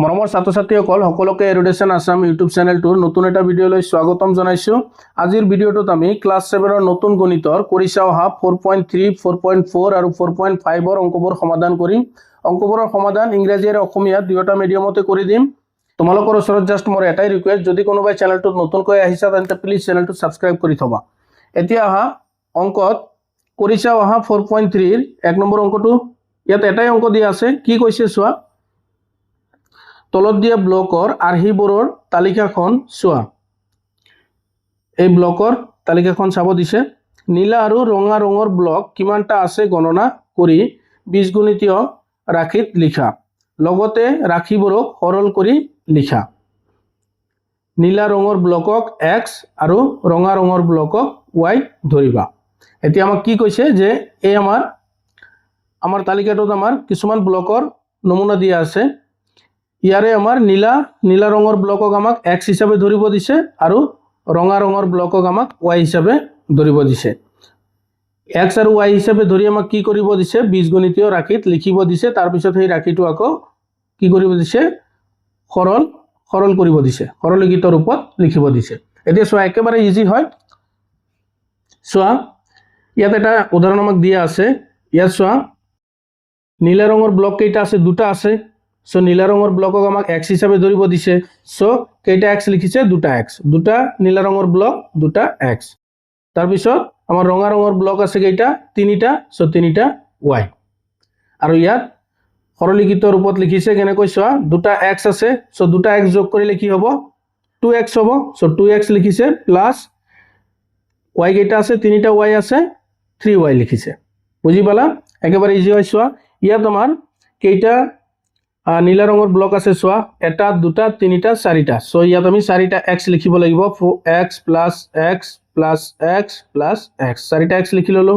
মৰমৰ ছাত্ৰ ছাত্ৰীসকল সকলোকে এডুকেশ্যন আসাম ইউটিউব চেনেলটোৰ নতুন এটা ভিডিঅ'লৈ স্বাগতম জনাইছোঁ। আজিৰ ভিডিঅ'টোত আমি ক্লাছ 7ৰ নতুন গণিতৰ কৰিছা অহা 4.3, 4.4 আৰু 4.5ৰ অংকবোৰ সমাধান কৰিম। অংকবোৰৰ সমাধান ইংৰাজী আৰু অসমীয়া দুয়োটা মিডিয়ামতে কৰি দিম। তোমালোকৰ ওচৰত জাষ্ট মোৰ এটাই ৰিকুৱেষ্ট, যদি কোনোবাই চেনেলটোত নতুনকৈ আহিছা তেন্তে প্লিজ চেনেলটো সাবস্ক্ৰাইব কৰি থবা। এতিয়া আহা অংকত কৰিছা অহা 4.3ৰ 1 নম্বৰ অংকটো। ইয়াত এটাই অংক দিয়া আছে, কি কৈছে চোৱা। তলত দিয়া ব্লকৰ আৰ্হিবোৰৰ তালিকাখন চোৱা। এই ব্লকৰ তালিকাখন চাব দিছে। নীলা আৰু ৰঙা ৰঙৰ ব্লক কিমানটা আছে গণনা কৰি বীজগণিতীয় ৰাশিত লিখা। লগতে ৰাশিবোৰক সৰল কৰি লিখা। নীলা ৰঙৰ ব্লকক x আৰু ৰঙা ৰঙৰ ব্লকক y ধৰিবা। এতিয়া আমাক কি কৈছে যে এই আমাৰ তালিকাটোত আমাৰ কিছুমান ব্লকৰ নমুনা দিয়া আছে। ইয়াৰে আমাৰ নীলা ৰঙৰ ব্লকক আমাক x হিচাপে ধৰিব দিছে আৰু ৰঙা ৰঙৰ ব্লকক আমাক y হিচাপে ধৰিব দিছে। x আৰু y হিচাপে ধৰি আমাক কি কৰিব দিছে, বীজগণিতীয় ৰাশিত লিখিব দিছে। তাৰ পিছত সেই ৰাশিটো আকৌ কি কৰিব দিছে, সৰল কৰিব দিছে, সৰলীকৃত ৰূপত লিখিব দিছে। এতিয়া চোৱা, একেবাৰে ইজি হয়। চোৱা, ইয়াত এটা উদাহৰণ আমাক দিয়া আছে। ইয়াত চোৱা, নীলা ৰঙৰ ব্লক কেইটা আছে, দুটা আছে। সো নীলা ৰঙৰ ব্লকক আমাক x হিচাপে ধৰিব দিছে। সো কেইটা x লিখিছে, দুটা x, দুটা নীলা ৰঙৰ ব্লক, দুটা x। তাৰ পিছত আমাৰ ৰঙা ৰঙৰ ব্লক আছে কেইটা, তিনিটা। সো তিনিটা y। আৰু ইয়াত সৰলীকৃত ৰূপত লিখিছে কেনেকৈ চোৱা, দুটা x আছে। সো দুটা x যোগ কৰিলে কি হ'ব, 2x হ'ব। সো 2x লিখিছে প্লাস y কেইটা আছে, তিনিটা y আছে, 3y লিখিছে। বুজি পালা, একেবাৰে ইজি হয়। চোৱা, ইয়াত আমাৰ কেইটা নীলা ৰঙৰ ব্লক আছে চোৱা, এটা, দুটা, তিনিটা, চাৰিটা। সো ইয়াত আমি চাৰিটা x লিখিব লাগিব। x plus x plus x plus x, চাৰিটা x লিখি ললো।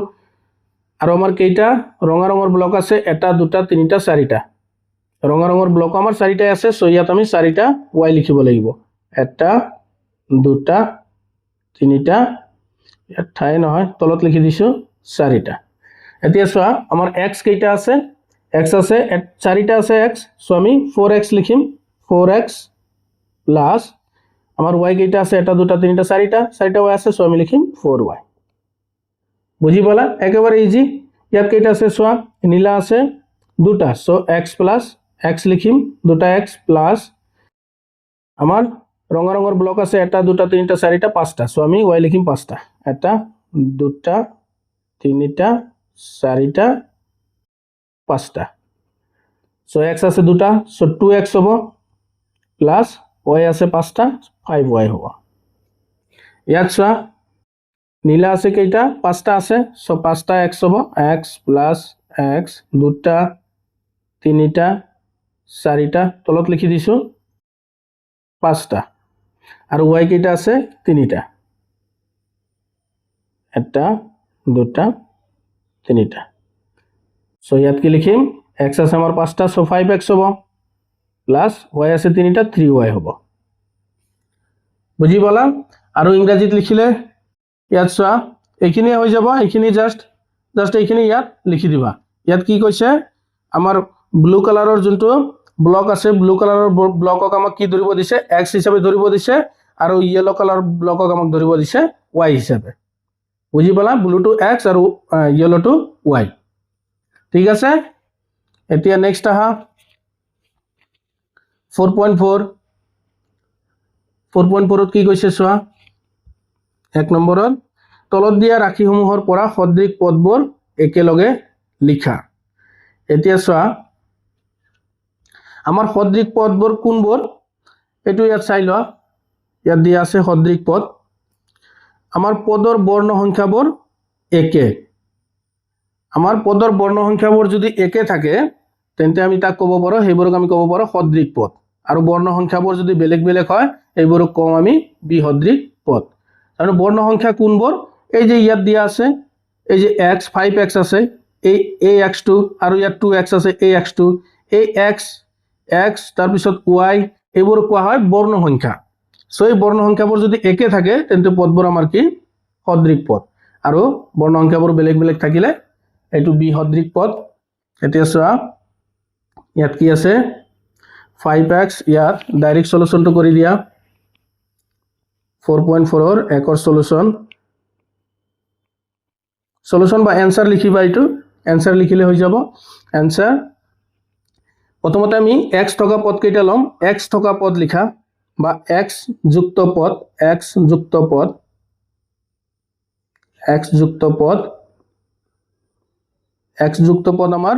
আৰু আমাৰ কেইটা ৰঙা ৰঙৰ ব্লক আছে, এটা, দুটা, তিনিটা, চাৰিটা। ৰঙা ৰঙৰ ব্লক আমাৰ চাৰিটাই আছে। সো ইয়াত আমি চাৰিটা y লিখিব লাগিব। এটা, দুটা, তিনিটা, ইয়াত ঠাই নহয়, তলত লিখি দিছো চাৰিটা। এতিয়া চোৱা, আমাৰ x কেইটা আছে, x আছে চাৰিটা আছে x। সো আমি 4x লিখিম, 4x প্লাস আমাৰ y কেইটা আছে, এটা, দুটা, তিনিটা, চাৰিটা, চাৰিটা y আছে। সো আমি লিখিম 4y। বুঝি পালা, একেবাৰে ইজি। ইয়াত কেইটা আছে চোৱা, নীলা আছে দুটা। সো x প্লাস x লিখিম, দুটা x প্লাস আমার ৰঙা ৰঙৰ ব্লক আছে, এটা, দুটা, তিনিটা, চাৰিটা, পাঁচটা। সো আমি y লিখিম পাঁচটা। এটা, দুটা, তিনিটা, চাৰিটা, পাঁচটা। সো x আছে দুটা। সো 2x হ'ব প্লাস y আছে পাঁচটা, 5y হ'ব। ইয়াত চোৱা, নীলা আছে কেইটা, পাঁচটা আছে। সো পাঁচটা x হ'ব, x প্লাস x, দুটা, তিনিটা, চাৰিটা, তলত লিখি দিছো পাঁচটা। আৰু y কেইটা আছে, তিনিটা। এটা, দুটা, তিনিটা। সো ইয়াত কি লিখিম, x আছে আমার পাঁচটা। সো 5x হ'ব প্লাস y আছে তিনিটা, 3y হ'ব। বুঝি পালা। আৰু ইংৰাজীত লিখিলে ইয়াত চোৱা, এইখিনি হৈ যাব। এইখিনি জাষ্ট এইখিনি ইয়াত লিখি দিবা। ইয়াত কি কৈছে, আমাৰ ব্লু কালাৰৰ যোনটো ব্লক আছে, ব্লু কালাৰৰ ব্লকক আমাক কি ধৰিব দিছে, x হিচাপে ধৰিব দিছে। আৰু ইয়েলো কালাৰ ব্লকক আমাক ধৰিব দিছে y হিচাপে। বুঝি পালা, ব্লুটো x আৰু ইয়েলোটো y। ঠিক আছে। এতিয়া নেক্সট আহা 4.4। 4.4ত কি কৈছে চোৱা, 1 নম্বৰত তলত দিয়া ৰাশিসমূহৰ পৰা সদৃশ পদবোৰ একেলগে লিখা। এতিয়া চোৱা, আমাৰ সদৃশ পদবোৰ কোনবোৰ, এইটো ইয়াত চাই লোৱা। ইয়াত দিয়া আছে সদৃশ পদ। আমাৰ পদৰ বৰ্ণ সংখ্যাবোৰ একে। আমাৰ পদৰ বৰ্ণ সংখ্যাবোৰ যদি একে থাকে তেন্তে আমি তাক ক'ব পাৰো, সেইবোৰক আমি ক'ব পাৰো সদৃশ পদ। আৰু বৰ্ণ সংখ্যাবোৰ যদি বেলেগ বেলেগ হয় এইবোৰক কওঁ আমি বিসদৃশ পদ। আৰু বৰ্ণ সংখ্যা কোনবোৰ, এই যে ইয়াত দিয়া আছে, এই যে x 5x আছে, এই x2, আৰু ইয়াত 2x আছে, এই x2, এই x তাৰপিছত y, এইবোৰ কোৱা হয় বৰ্ণ সংখ্যা। সো এই বৰ্ণ সংখ্যাবোৰ যদি একে থাকে তেন্তে পদবোৰ আমাৰ কি, সদৃশ পদ। আৰু বৰ্ণ সংখ্যাবোৰ বেলেগ বেলেগ থাকিলে এইটো বিসদৃশ পদ। এতিয়া চোৱা, ইয়াত কি আছে, 5x ইয়াত ডাইৰেক্ট সলিউশনটো কৰি দিয়া 4.4 ৰ একৰ সলিউশন বা এনসাৰ লিখিবা এইটো এনসাৰ লিখিলে হৈ যাব এনসাৰ প্ৰথমতে আমি x থকা পদ কেইটা লম x থকা পদ লিখা বা x যুক্ত পদ x যুক্ত পদ x যুক্ত পদ x যুক্ত পদ আমাৰ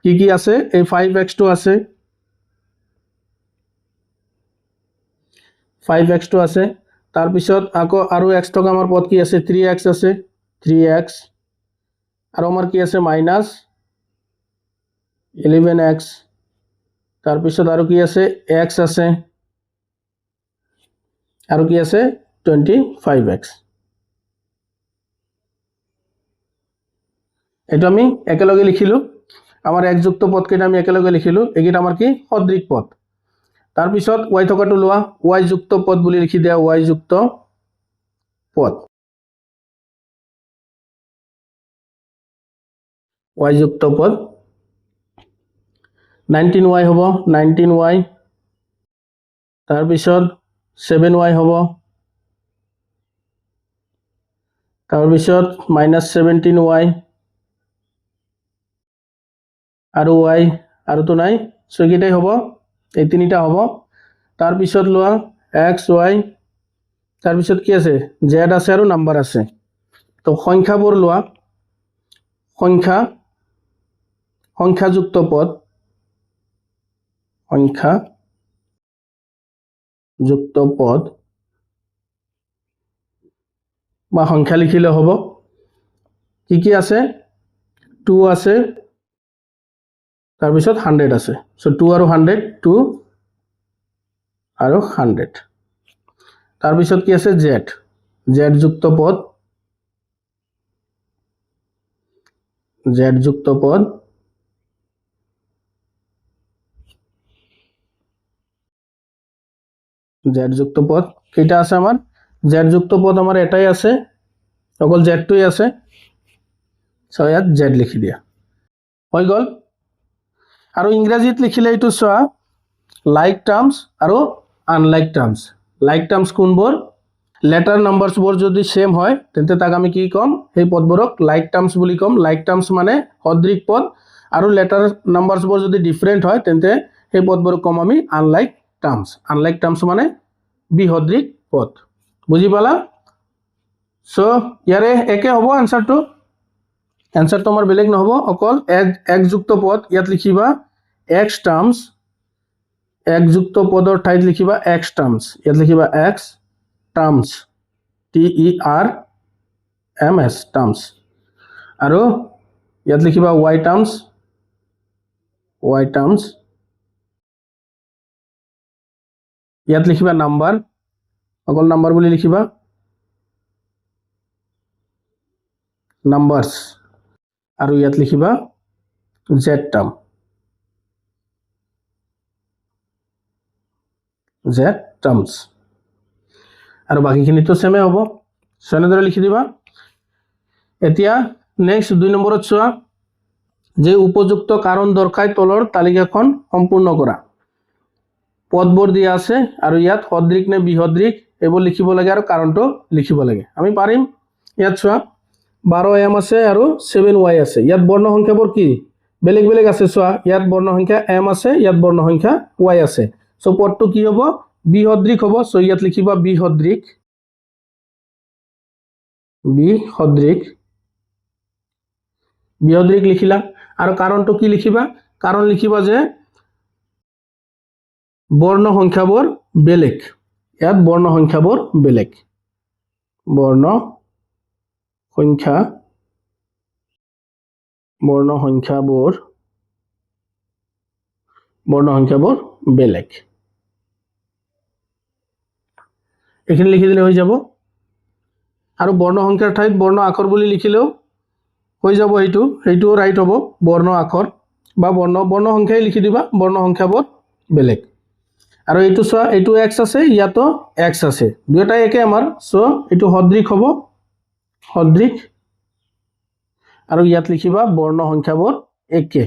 কি আছে এই 5x টো আছে 5x টো আছে তাৰ পিছত আকৌ আৰু x থকা আমাৰ পদ কি আছে 3x আছে 3x আৰু আমাৰ কি আছে মাইনাস 11x তাৰ পিছত আৰু কি আছে x আছে আৰু কি আছে 25x এটা আমি একেলগে লিখিলো আমাৰ x যুক্ত পদ কেইটা আমি একেলগে লিখিলো এগিটা আমাৰ কি সদৃক পদ তাৰ পিছত y থকাটো লোৱা y যুক্ত পদ বুলি লিখি দিয়া y যুক্ত পদ y যুক্ত পদ 19y হ'ব 19y তাৰ পিছত 7y হ'ব তাৰ পিছত -17y আৰু y আৰু তো নাই সৈগিটাই হ'ব এই তিনিটা হ'ব তাৰ পিছত লোৱা x y তাৰ পিছত কি আছে z আছে আৰু নাম্বাৰ আছে তো সংখ্যাবোৰ লোৱা সংখ্যা যুক্ত পদ সংখ্যা যুক্ত পদ বা সংখ্যা লিখিলে হ'ব কি আছে 2 আছে তাৰ পিছত 100 আছে সো 2 আৰু 100 2 আৰু 100 তাৰ পিছত কি আছে z যুক্ত পদ z যুক্ত পদ z যুক্ত পদ কেইটা আছে আমাৰ z যুক্ত পদ আমাৰ এটাই আছে অকল z টোই আছে সো ইয়াত z লিখি দিয়া হৈ গল আৰু ইংৰাজীত লিখিলে এইটো চোৱা লাইক টাৰ্মস আৰু আনলাইক টাৰ্মস লাইক টাৰ্মস কোনবোৰ লেটাৰ নাম্বাৰস বোৰ যদি সেম হয় তেন্তে তাক আমি কি কম এই পদবোৰক লাইক টাৰ্মস বুলি কম লাইক টাৰ্মস মানে সদৃক পদ আৰু লেটাৰ নাম্বাৰস বোৰ যদি ডিফাৰেন্ট হয় তেন্তে এই পদবোৰক কম আমি আনলাইক টাৰ্মস মানে বিসদৃক পদ বুজি পালা সো ইয়াৰে একে হ'ব আনসাৰটো আমাৰ বেলেগ নহব অকল x যুক্ত পদ ইয়াত লিখিবা x টাৰ্মস x যুক্ত পদৰ ঠাইত লিখিবা x টাৰ্মস ইয়াত লিখিবা x টাৰ্মস TERMS টাৰ্মস আৰু ইয়াত লিখিবা y টাৰ্মস ইয়াত লিখিবা নাম্বাৰ অকল নাম্বাৰ বুলি লিখিবা নাম্বাৰস আৰু ইয়াত লিখিবা z টাৰ্ম z টাৰ্মস আৰু বাকিখিনি তো সেমে হ'ব সনেদৰে লিখি দিবা এতিয়া নেক্সট 2 নম্বৰত চোৱা যে উপযুক্ত কাৰণ দৰ্শাই তলৰ তালিকাখন সম্পূৰ্ণ কৰা পদবোৰ দিয়া আছে আৰু ইয়াত সদৃক নে বিসদৃক এইবোৰ লিখিব লাগে আৰু কাৰণটো লিখিব লাগে আমি পাৰিম ইয়াত চোৱা 12m আছে আৰু 7y আছে ইয়াত বৰ্ণ সংখ্যাবোৰ কি বেলেগ বেলেগ আছে চোৱা ইয়াত বৰ্ণ সংখ্যা m আছে ইয়াত বৰ্ণ সংখ্যা y আছে সো পদটো কি হ'ব বিসদৃক হ'ব সো ইয়াত লিখিবা বিসদৃক লিখিলা আৰু কাৰণটো কি লিখিবা কাৰণ লিখিবা যে বৰ্ণ সংখ্যাবোৰ বেলেগ ইয়াত বৰ্ণ সংখ্যাবোৰ বেলেগ বৰ্ণ সংখ্যাবোৰ বেলেগ এখানে লিখি দিলে হৈ যাব আৰু বৰ্ণ সংখ্যাৰ ঠাইত বৰ্ণ আখৰ বুলি লিখিলেও হৈ যাব এইটো ৰাইট হ'ব বৰ্ণ আখৰ বা বৰ্ণ সংখ্যাই লিখি দিবা বৰ্ণ সংখ্যাবোৰ বেলেগ আৰু এইটো চোৱা এইটো x আছে ইয়াতো x আছে দুটাই একে আমাৰ সো এইটো সদৃক হ'ব সদৃক আৰু ইয়াত লিখিবা বৰ্ণ সংখ্যাবোৰ একে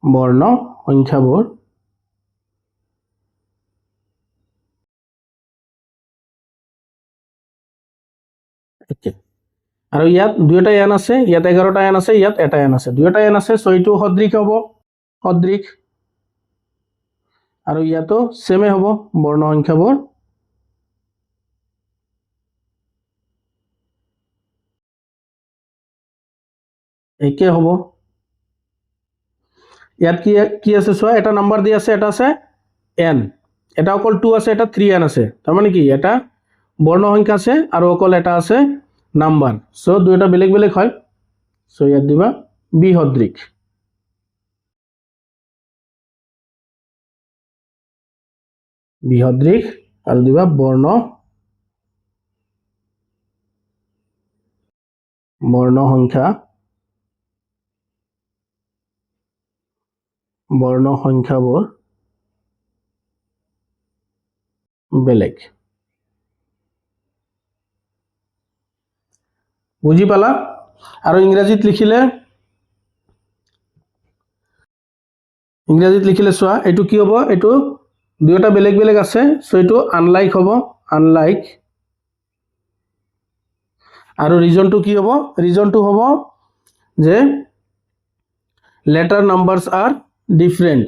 বৰ্ণ সংখ্যাবোৰ একে আৰু ইয়াত দুইটা n আছে ইয়াত 11টা n আছে ইয়াত এটা n আছে দুইটা n আছে সো এইটো সদৃশ হ'ব সদৃশ আৰু ইয়াতো সেমে হ'ব বৰ্ণ সংখ্যাবোৰ একে হ'ব ইয়াত কি আছে চোৱা এটা নাম্বার দি আছে এটা আছে n এটা অকল 2 আছে এটা 3n আছে তাৰ মানে কি এটা বৰ্ণ সংখ্যা আছে আৰু অকল এটা আছে নাম্বার সো দুইটা বেলেগ বেলেগ হয় সো ইয়াত দিবা বি সদৃশ বিসদৃশ আৰু দিবা বৰ্ণ সংখ্যাবোৰ বেলেগ বুজি পালা আৰু ইংৰাজীত লিখিলে চোৱা এইটো কি হ'ব এইটো দুইটা বেলেগ বেলেগ আছে সো এইটো আনলাইক হ'ব আনলাইক আৰু ৰিজনটো কি হ'ব ৰিজনটো হ'ব যে letter numbers are different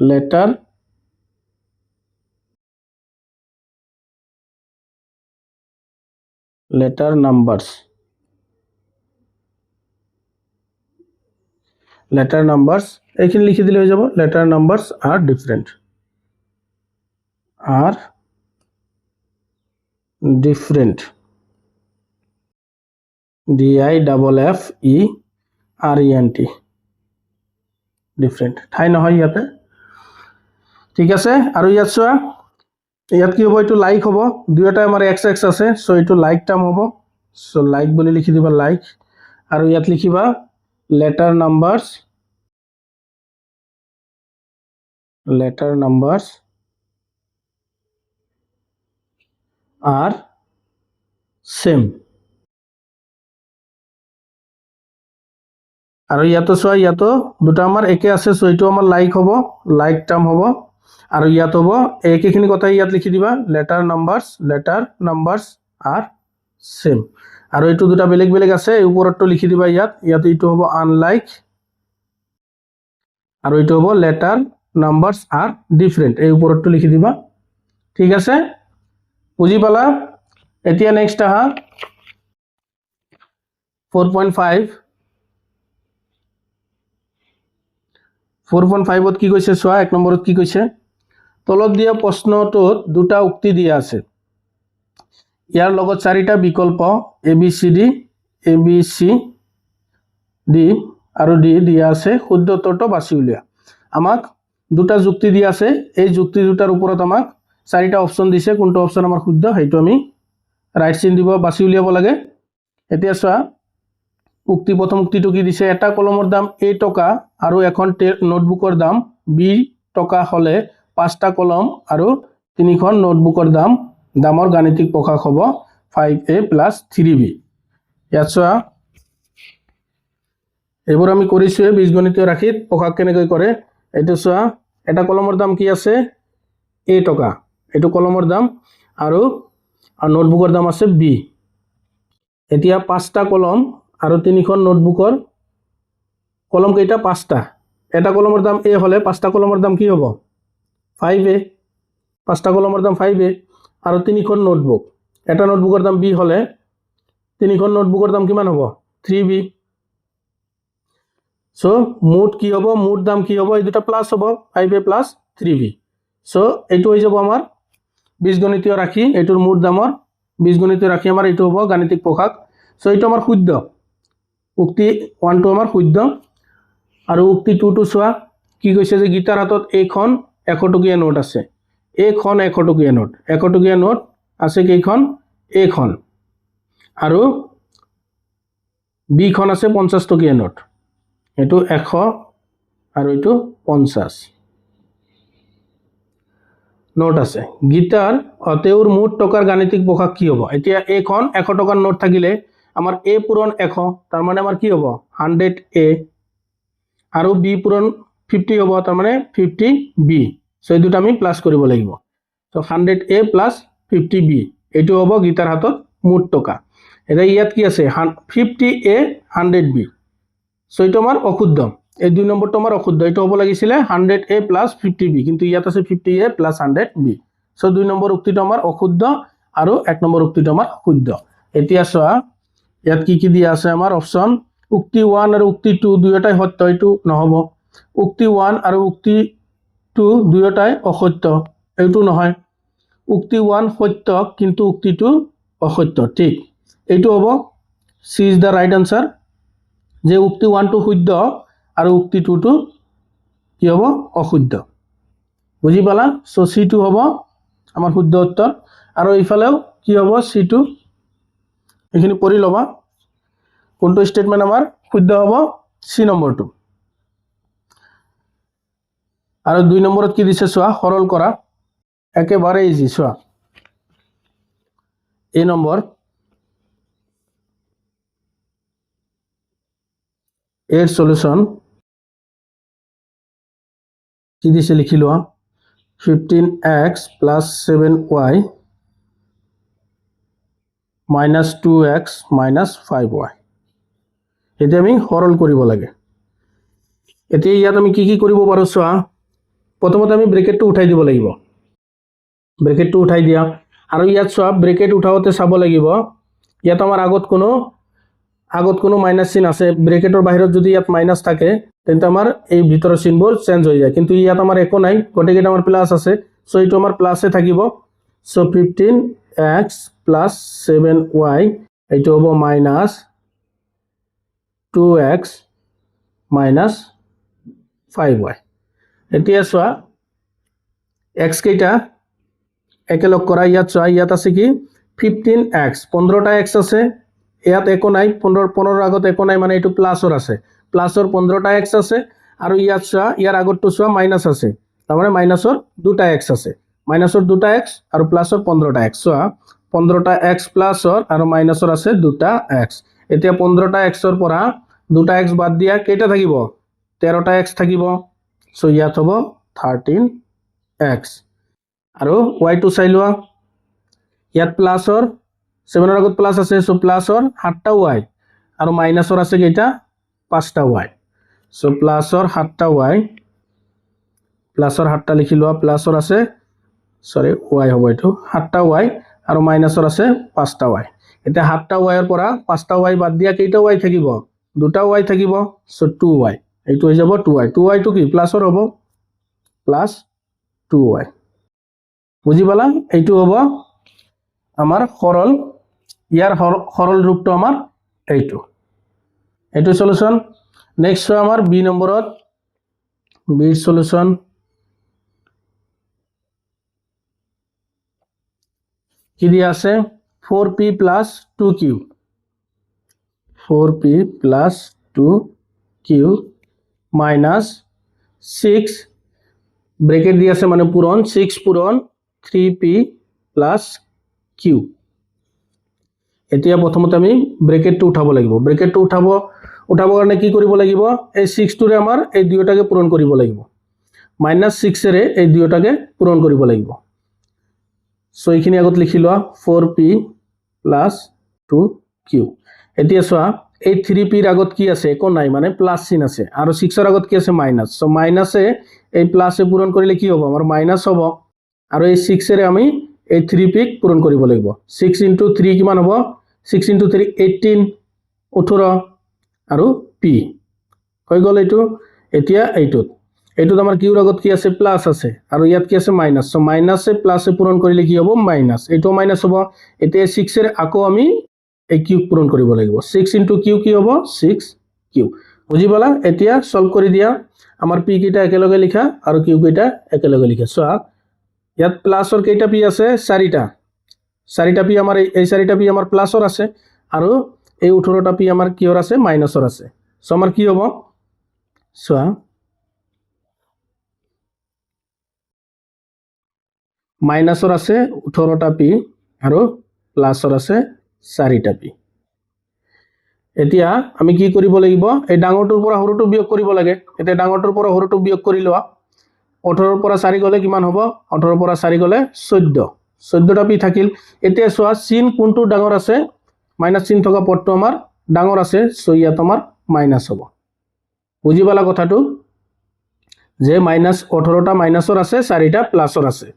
letter numbers এইখিনি লিখি দিলে হৈ যাব letter numbers are different DIFFERENT different ঠাই নহয় ইয়াতে ঠিক আছে আৰু ইয়াত চোৱা ইয়াত কি হ'ব এইটো লাইক হ'ব দুইটা আমাৰ x আছে সো এইটো লাইক টাৰ্ম হ'ব সো লাইক বুলি লিখি দিবা লাইক আৰু ইয়াত লিখিবা letter numbers are same আৰু ইয়াতো চোৱা ইয়াতো দুটা আমাৰ একে আছে সো এইটো আমাৰ লাইক হ'ব লাইক টাৰ্ম হ'ব আৰু ইয়াত হ'ব একেখিনি কথা ইয়াত লিখি দিবা letter numbers are same আৰু এইটো দুটা বেলেগ বেলেগ আছে এই ওপৰটো লিখি দিবা ইয়াত এইটো হ'ব আনলাইক আৰু এইটো হ'ব letter numbers are different এই ওপৰটো লিখি দিবা ঠিক আছে বুজি পালা এতিয়া নেক্সট আহা 4.5 4.5 কি কৈছে চোৱা এক নম্বৰত কি কৈছে তলত দিয়া প্ৰশ্নটোত দুটা উক্তি দিয়া আছে ইয়াৰ লগত চাৰিটা বিকল্প A B C D আৰু D দিয়া আছে শুদ্ধ উত্তৰটো বাছি উলিয়া আমাক দুটা যুক্তি দিয়া আছে এই যুক্তি দুটাৰ ওপৰত আমাক চাৰিটা অপচন দিছে কোনটো অপচন আমাৰ শুদ্ধ সেইটো আমি ৰাইট চিন দিব বাছি উলিয়াব লাগে এতিয়া চোৱা উক্তি প্ৰথম উক্তিটো কি দিছে এটা কলমৰ দাম A টকা আৰু এখন নোটবুকৰ দাম B টকা হলে পাঁচটা কলম আৰু তিনিখন নোটবুকৰ দামৰ গাণিতিক প্ৰকাশ হ'ব 5A + 3B ইয়াত চোৱা এবাৰ আমি কৰিছো বীজগণিতীয় ৰাশিত প্ৰকাশ কেনেকৈ কৰে এইটো চোৱা এটা কলমৰ দাম কি আছে A টকা এইটো কলমৰ দাম আৰু নোটবুকৰ দাম আছে B এতিয়া পাঁচটা কলম আৰু তিনিখন নোটবুকৰ কলম কেইটা পাঁচটা এটা কলমৰ দাম A হলে পাঁচটা কলমৰ দাম কি হ'ব 5A পাঁচটা কলমৰ দাম 5A আৰু তিনিখন নোটবুক এটা নোটবুকৰ দাম B হলে তিনিখন নোটবুকৰ দাম কিমান হ'ব 3B সো মুঠ কি হ'ব মুঠ দাম কি হ'ব এই দুটা প্লাস হ'ব 5A + 3B সো এইটো হৈ যাব আমাৰ বীজগণিতীয় ৰাশি এইটোৰ মুঠ দামৰ বীজগণিতীয় ৰাশি আমাৰ এইটো হ'ব গাণিতিক প্ৰকাশ সো এইটো আমাৰ শুদ্ধ উক্তি 1 টো আমাৰ শুদ্ধ আৰু উক্তি 2 টো চোৱা কি কৈছে যে গীতাৰ হাতত এইখন 100 টকীয়া নোট আছে এইখন 100 টকীয়া নোট আছে কেইখন এইখন আৰু বি খন আছে 50 টকীয়া নোট এটো 100 আৰু এটো 50 নোট আছে গীতাৰ তেওঁৰ মুঠ টকাৰ গাণিতিক প্ৰকাশ কি হ'ব এতিয়া এইখন 100 টকাৰ নোট থাকিলে আমাৰ A পূৰণ 100 তাৰ মানে আমাৰ কি হ'ব 100A আৰু B পূৰণ 50 হ'ব তাৰ মানে 50b সো এই দুটা আমি প্লাস কৰিব লাগিব সো 100a প্লাস 50b এইটো হ'ব গীতাৰ হাতত মুঠ টকা এটা ইয়াত কি আছে 50a 100b সো এইটো আমাৰ অশুদ্ধ এই দুই নম্বৰটো আমাৰ অশুদ্ধ এইটো হ'ব লাগিছিল 100a প্লাস 50b কিন্তু ইয়াত আছে 50a প্লাস 100b সো দুই নম্বৰ উক্তিটো আমাৰ অশুদ্ধ আৰু এক নম্বৰ উক্তিটো আমাৰ শুদ্ধ এতিয়া চোৱা ইয়াত কি দিয়া আছে আমাৰ অপচন উক্তি 1 আৰু উক্তি 2 দুয়োটাই সত্য এইটো নহব উক্তি 1 আৰু উক্তি 2 দুয়োটাই অসত্য এইটো নহয় উক্তি 1 সত্য কিন্তু উক্তি 2 অসত্য ঠিক এইটো হ'ব সি ইজ দা রাইট আনসার যে উক্তি 1 টো শুদ্ধ আৰু উক্তি 2 টো কি হ'ব অশুদ্ধ বুজি পালা সো সি টু হ'ব আমাৰ শুদ্ধ উত্তৰ আৰু ইফালেও কি হ'ব সি টু এখিনি পঢ়ি লবা কোনটো স্টেটমেন্ট আমাৰ শুদ্ধ হ'ব সি নম্বৰটো আৰু দুই নম্বৰত কি দিছে চোৱা সৰল কৰা একেবাৰে ইজি চোৱা এই নম্বৰ এৰ সলিউশন কি দিছে লিখি লোৱা 15x plus 7y minus 2x minus 5y এটা আমি সৰল কৰিব লাগে এতিয়া ইয়াত আমি কি কৰিব পাৰো চোৱা প্ৰথমতে আমি ব্ৰেকেটটো উঠাই দিব লাগিব ব্ৰেকেটটো উঠাই দিয়া আৰু ইয়াত চোৱা ব্ৰেকেট উঠাওতে চাব লাগিব ইয়াত আমাৰ আগত কোনো মাইনাস চিন আছে ব্ৰেকেটৰ বাহিৰত যদি ইয়াত মাইনাস থাকে তেন্তে আমাৰ এই ভিতৰৰ চিনবোৰ চেঞ্জ হৈ যায় কিন্তু ইয়াত আমাৰ একো নাই গটেকেটা আমাৰ প্লাস আছে সো এইটো আমাৰ প্লাসে থাকিব সো 15x plus 7y এইটো হ'ব minus 2x minus 5y এতিয়া চোৱা x কেইটা একেলগ কৰা ইয়াত চোৱা ইয়াত আছে কি 15x 15টা x আছে ইয়াত একো নাই 15 আগত একো নাই মানে এটো প্লাসৰ আছে প্লাসৰ 15টা x আছে আৰু ইয়াত চোৱা ইয়াৰ আগতটো চোৱা মাইনাস আছে তাৰ মানে মাইনাসৰ দুটা x আছে মাইনাসৰ দুটা x আৰু প্লাসৰ 15টা x চোৱা 15টা x প্লাসৰ আৰু মাইনাসৰ আছে দুটা x এতিয়া 15টা x ৰ পৰা দুটা x বাদ দিয়া কেইটা থাকিব 13টা x থাকিব সো ইয়াত হ'ব 13x আৰু y টো চাই লোৱা ইয়াত প্লাসৰ 7 ৰ আগত প্লাস আছে সো প্লাসৰ 7টা y আৰু মাইনাসৰ আছে কেইটা 5টা y সো প্লাসৰ 7টা y প্লাসৰ 7টা লিখি লোৱা প্লাসৰ আছে সৰি y হ'ব এটো 7টা y আৰু মাইনাসৰ আছে 5টা y এটা 7টা y ৰ পৰা 5টা y বাদ দিয়া কেইটা y থাকিব দুটা y থাকিব সো 2y এইটো হৈ যাব 2y 2y টো কি প্লাসৰ হ'ব প্লাস 2y বুজি পালা এইটো হ'ব আমাৰ সৰল ইয়াৰ সৰল ৰূপটো আমাৰ এইটো সলিউশন নেক্সট আমাৰ বি নম্বৰত বি সলিউশন কি দিয়া আছে 4p plus 2q 4p plus 2q minus 6 bracket দিয়া আছে মানে পূরণ 6 পূরণ 3p plus q এতিয়া প্ৰথমতে আমি ব্ৰেকেটটো উঠাব লাগিব ব্ৰেকেটটো উঠাবৰ কাৰণে কি কৰিব লাগিব এই 6 টোৰে আমাৰ এই দুয়োটাকে পূৰণ কৰিব লাগিব -6 ৰে এই দুয়োটাকে পূৰণ কৰিব লাগিব সো এইখিনি আগত লিখি লোৱা 4p plus 2q এতিয়া চোৱা এই 3p ৰ আগত কি আছে একো নাই মানে প্লাস চিন আছে আৰু 6 ৰ আগত কি আছে মাইনাস সো মাইনাসে এই প্লাসে পূৰণ কৰিলে কি হ'ব আমাৰ মাইনাস হ'ব আৰু এই 6 ৰে আমি এই 3p ক পূৰণ কৰিব লাগিব 6 * 3 কিমান হ'ব 6 * 3 18 18 আৰু p হৈ গল এইটো এতিয়া এইটোত আমাৰ কিউৰ আগত কি আছে প্লাস আছে আৰু ইয়াত কি আছে মাইনাস সো মাইনাসে প্লাসে পূৰণ কৰিলে কি হ'ব মাইনাস এইটো মাইনাস হ'ব এতিয়া 6 ৰে আকৌ আমি এই কিউব পূৰণ কৰিব লাগিব 6 * q কি হ'ব 6q বুজি পালা এতিয়া সলভ কৰি দিয়া আমাৰ p কেইটা একেলগে লিখা আৰু q কেইটা একেলগে লিখা চোৱা ইয়াত প্লাসৰ কেইটা p আছে চাৰিটা p আমাৰ এই চাৰিটা p আমাৰ প্লাসৰ আছে আৰু এই 18টা p আমাৰ কিহৰ আছে মাইনাসৰ আছে সো আমাৰ কি হ'ব চোৱা মাইনাসৰ আছে 18টা p আৰু প্লাসৰ আছে 4টা p এতিয়া আমি কি কৰিব লাগিব এই ডাঙৰটোৰ পৰা সৰুটো বিয়োগ কৰিব লাগে এতিয়া ডাঙৰটোৰ পৰা সৰুটো বিয়োগ কৰি লোৱা 18 পৰা 4 গলে কিমান হ'ব 18 পৰা 4 গলে 14 14টা পি থাকিল এতিয়া চোৱা চিন কোনটো ডাঙৰ আছে মাইনাস চিন থকা পদটো আমাৰ ডাঙৰ আছে সো ইয়াত আমাৰ মাইনাস হ'ব বুজি পালা কথাটো যে মাইনাস 18টা মাইনাসৰ আছে 4টা প্লাসৰ আছে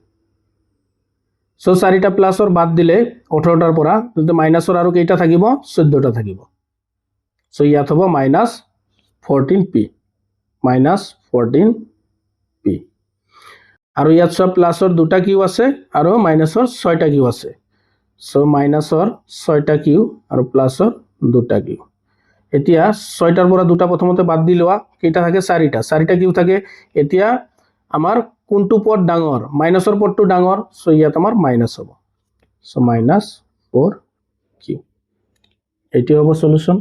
সো 4টা প্লাসৰ বাদ দিলে 18টাৰ পৰা কিন্তু মাইনাসৰ আৰু কেইটা থাকিব 14টা থাকিব সো ইয়াত হ'ব মাইনাস 14p মাইনাস 14p আৰু ইয়াত সব প্লাসৰ দুটা কিউ আছে আৰু মাইনাসৰ 6টা কিউ আছে সো মাইনাসৰ 6টা কিউ আৰু প্লাসৰ দুটা কিউ এতিয়া 6টাৰ পৰা দুটা প্ৰথমতে বাদ দি লোৱা কেইটা থাকে 4টা কিউ থাকে এতিয়া আমাৰ কোনটো পদ ডাঙৰ মাইনাসৰ পদটো ডাঙৰ সো ইয়াত আমাৰ মাইনাস হ'ব সো -4 কিউ এটি হ'ব সলিউশন